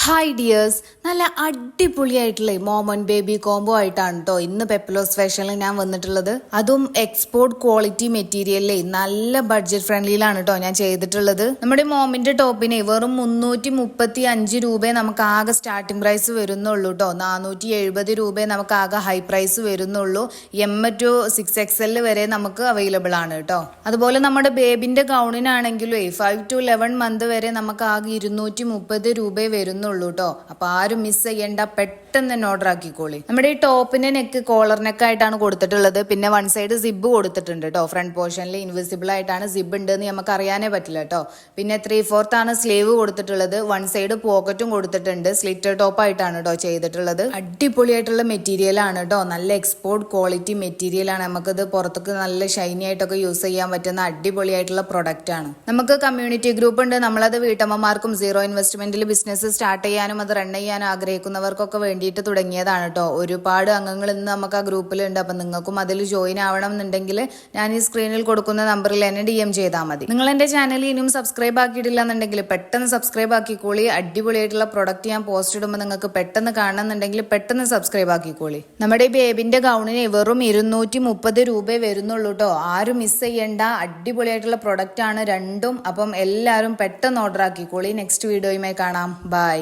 Hi dears, നല്ല അടിപൊളിയായിട്ടുള്ള Moman baby combo ആയിട്ടാണ് കേട്ടോ ഇന്ന് പെപ്ലോസ് ഫാഷനിൽ ഞാൻ വന്നിട്ടുള്ളത്. അതും എക്സ്പോർട്ട് ക്വാളിറ്റി മെറ്റീരിയലിലെ നല്ല ബഡ്ജറ്റ് ഫ്രണ്ട്ലിയിലാണ് കേട്ടോ ഞാൻ ചെയ്തിട്ടുള്ളത്. നമ്മുടെ മോമിന്റെ ടോപ്പിന് വെറും 335 രൂപയെ നമുക്ക് ആകെ സ്റ്റാർട്ടിംഗ് പ്രൈസ് വരുന്നുള്ളൂ കേട്ടോ. 470 രൂപയെ നമുക്ക് ആകെ ഹൈ പ്രൈസ് വരുന്നുള്ളൂ. M to 6XL വരെ നമുക്ക് അവൈലബിൾ ആണ് കേട്ടോ. അതുപോലെ നമ്മുടെ ബേബിന്റെ ഗൗണിനാണെങ്കിലും 5 to 11 മന്ത് വരെ നമുക്ക് ആകെ 230 രൂപയെ വരുന്നു ട്ടോ. അപ്പൊ ആരും മിസ് ചെയ്യേണ്ട, പെട്ടെന്ന് തന്നെ ഓർഡർ ആക്കിക്കോളി. നമ്മുടെ ഈ ടോപ്പിന്റെ നെക്ക് കോളർ നെക്ക് ആയിട്ടാണ് കൊടുത്തിട്ടുള്ളത്. പിന്നെ വൺ സൈഡ് സിബ് കൊടുത്തിട്ടുണ്ട് കേട്ടോ. ഫ്രണ്ട് പോർഷനിൽ ഇൻവിസിബിൾ ആയിട്ടാണ് സിബ് ഉണ്ട് എന്ന് നമുക്ക് അറിയാനേ പറ്റില്ല കേട്ടോ. പിന്നെ 3/4 ആണ് സ്ലീവ് കൊടുത്തിട്ടുള്ളത്. വൺ സൈഡ് പോക്കറ്റും കൊടുത്തിട്ടുണ്ട്. സ്ലിറ്റർ ടോപ്പ് ആയിട്ടാണ് കേട്ടോ ചെയ്തിട്ടുള്ളത്. അടിപൊളിയായിട്ടുള്ള മെറ്റീരിയൽ ആണ് കേട്ടോ. നല്ല എക്സ്പോർട്ട് ക്വാളിറ്റി മെറ്റീരിയൽ ആണ്. നമുക്കിത് പുറത്തേക്ക് നല്ല ഷൈനി ആയിട്ടൊക്കെ യൂസ് ചെയ്യാൻ പറ്റുന്ന അടിപൊളിയായിട്ടുള്ള പ്രൊഡക്റ്റ് ആണ്. നമുക്ക് കമ്മ്യൂണിറ്റി ഗ്രൂപ്പ് ഉണ്ട്. നമ്മളത് വീട്ടമ്മമാർക്കും സീറോ ഇൻവെസ്റ്റ്മെന്റിൽ ബിസിനസ് സ്റ്റാർട്ട് ചെയ്യാനും അത് റൺ ചെയ്യാനും ആഗ്രഹിക്കുന്നവർക്കൊക്കെ വേണ്ടിയിട്ട് തുടങ്ങിയതാണ് കേട്ടോ. ഒരുപാട് അംഗങ്ങൾ ഇന്ന് നമുക്ക് ആ ഗ്രൂപ്പിലുണ്ട്. അപ്പൊ നിങ്ങൾക്കും അതിൽ ജോയിൻ ആവണം എന്നുണ്ടെങ്കിൽ ഞാൻ ഈ സ്ക്രീനിൽ കൊടുക്കുന്ന നമ്പറിൽ എന്നെ DM ചെയ്താൽ മതി. നിങ്ങൾ എന്റെ ചാനൽ ഇനിയും സബ്സ്ക്രൈബ് ആക്കിയിട്ടില്ല എന്നുണ്ടെങ്കിൽ പെട്ടെന്ന് സബ്സ്ക്രൈബ് ആക്കിക്കോളി. അടിപൊളിയായിട്ടുള്ള പ്രൊഡക്റ്റ് ഞാൻ പോസ്റ്റ് ഇടുമ്പോൾ നിങ്ങൾക്ക് പെട്ടെന്ന് കാണണമെന്നുണ്ടെങ്കിൽ പെട്ടെന്ന് സബ്സ്ക്രൈബ് ആക്കിക്കോളി. നമ്മുടെ ഈ ബേബിന്റെ ഗൗണിന് വെറും 230 രൂപയെ വരുന്നുള്ളൂ കേട്ടോ. ആരും മിസ് ചെയ്യേണ്ട, അടിപൊളിയായിട്ടുള്ള പ്രൊഡക്റ്റ് ആണ് രണ്ടും. അപ്പം എല്ലാവരും പെട്ടെന്ന് ഓർഡർ ആക്കിക്കോളി. നെക്സ്റ്റ് വീഡിയോയുമായി കാണാം. ബൈ.